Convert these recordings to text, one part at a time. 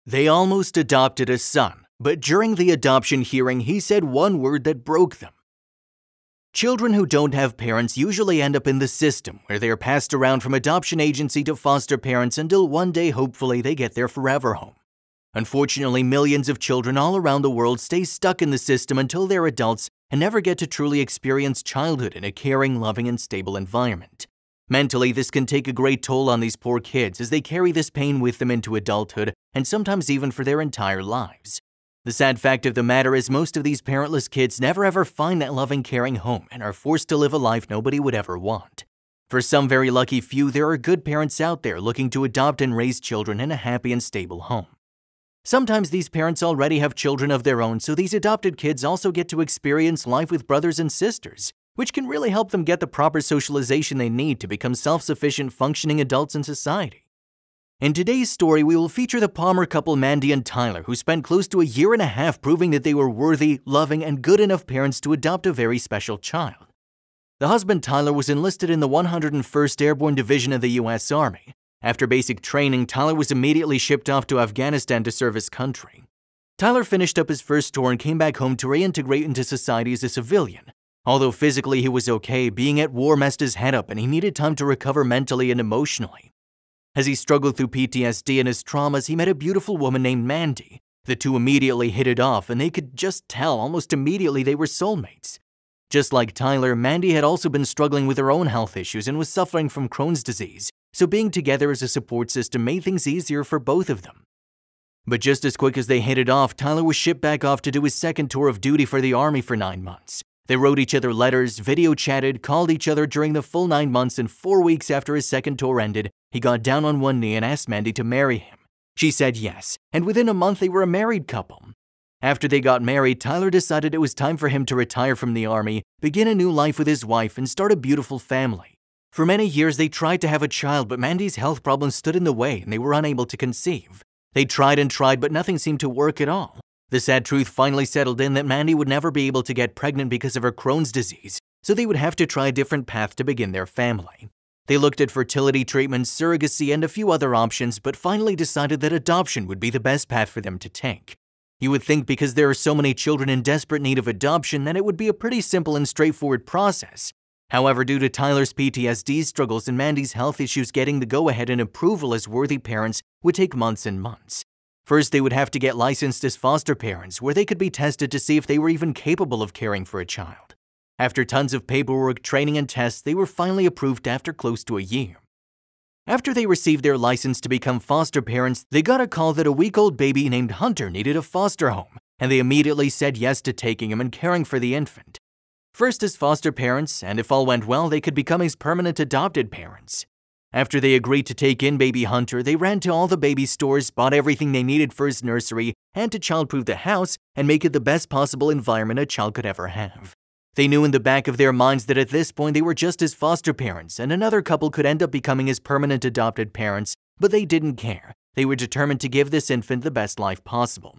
They almost adopted a son, but during the adoption hearing, he said one word that broke them. Children who don't have parents usually end up in the system, where they are passed around from adoption agency to foster parents until one day, hopefully, they get their forever home. Unfortunately, millions of children all around the world stay stuck in the system until they're adults and never get to truly experience childhood in a caring, loving, and stable environment. Mentally, this can take a great toll on these poor kids as they carry this pain with them into adulthood and sometimes even for their entire lives. The sad fact of the matter is most of these parentless kids never ever find that loving, caring home and are forced to live a life nobody would ever want. For some very lucky few, there are good parents out there looking to adopt and raise children in a happy and stable home. Sometimes these parents already have children of their own, so these adopted kids also get to experience life with brothers and sisters, which can really help them get the proper socialization they need to become self-sufficient, functioning adults in society. In today's story, we will feature the Palmer couple Mandy and Tyler, who spent close to a year and a half proving that they were worthy, loving, and good enough parents to adopt a very special child. The husband Tyler was enlisted in the 101st Airborne Division of the U.S. Army. After basic training, Tyler was immediately shipped off to Afghanistan to serve his country. Tyler finished up his first tour and came back home to reintegrate into society as a civilian. Although physically he was okay, being at war messed his head up and he needed time to recover mentally and emotionally. As he struggled through PTSD and his traumas, he met a beautiful woman named Mandy. The two immediately hit it off, and they could just tell almost immediately they were soulmates. Just like Tyler, Mandy had also been struggling with her own health issues and was suffering from Crohn's disease, so being together as a support system made things easier for both of them. But just as quick as they hit it off, Tyler was shipped back off to do his second tour of duty for the Army for 9 months. They wrote each other letters, video chatted, called each other during the full 9 months, and 4 weeks after his second tour ended, he got down on one knee and asked Mandy to marry him. She said yes, and within a month they were a married couple. After they got married, Tyler decided it was time for him to retire from the Army, begin a new life with his wife, and start a beautiful family. For many years they tried to have a child, but Mandy's health problems stood in the way and they were unable to conceive. They tried and tried, but nothing seemed to work at all. The sad truth finally settled in that Mandy would never be able to get pregnant because of her Crohn's disease, so they would have to try a different path to begin their family. They looked at fertility treatments, surrogacy, and a few other options, but finally decided that adoption would be the best path for them to take. You would think because there are so many children in desperate need of adoption that it would be a pretty simple and straightforward process. However, due to Tyler's PTSD struggles and Mandy's health issues, getting the go-ahead and approval as worthy parents would take months and months. First, they would have to get licensed as foster parents, where they could be tested to see if they were even capable of caring for a child. After tons of paperwork, training, and tests, they were finally approved after close to a year. After they received their license to become foster parents, they got a call that a week-old baby named Hunter needed a foster home, and they immediately said yes to taking him and caring for the infant. First as foster parents, and if all went well, they could become his permanent adopted parents. After they agreed to take in baby Hunter, they ran to all the baby stores, bought everything they needed for his nursery, and to childproof the house and make it the best possible environment a child could ever have. They knew in the back of their minds that at this point they were just his foster parents, and another couple could end up becoming his permanent adopted parents, but they didn't care. They were determined to give this infant the best life possible.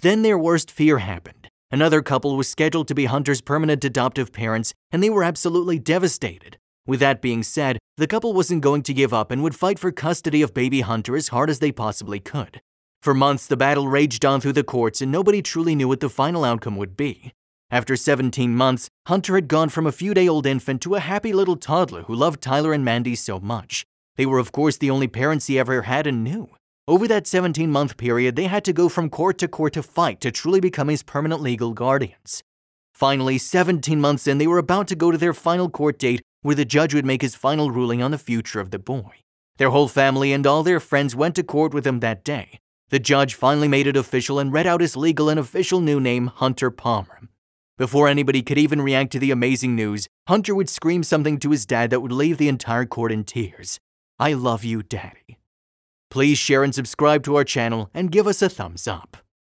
Then their worst fear happened. Another couple was scheduled to be Hunter's permanent adoptive parents, and they were absolutely devastated. With that being said, the couple wasn't going to give up and would fight for custody of baby Hunter as hard as they possibly could. For months, the battle raged on through the courts and nobody truly knew what the final outcome would be. After 17 months, Hunter had gone from a few-day-old infant to a happy little toddler who loved Tyler and Mandy so much. They were of course the only parents he ever had and knew. Over that 17-month period, they had to go from court to fight to truly become his permanent legal guardians. Finally, 17 months in, they were about to go to their final court date where the judge would make his final ruling on the future of the boy. Their whole family and all their friends went to court with him that day. The judge finally made it official and read out his legal and official new name, Hunter Palmer. Before anybody could even react to the amazing news, Hunter would scream something to his dad that would leave the entire court in tears. "I love you, Daddy." Please share and subscribe to our channel and give us a thumbs up.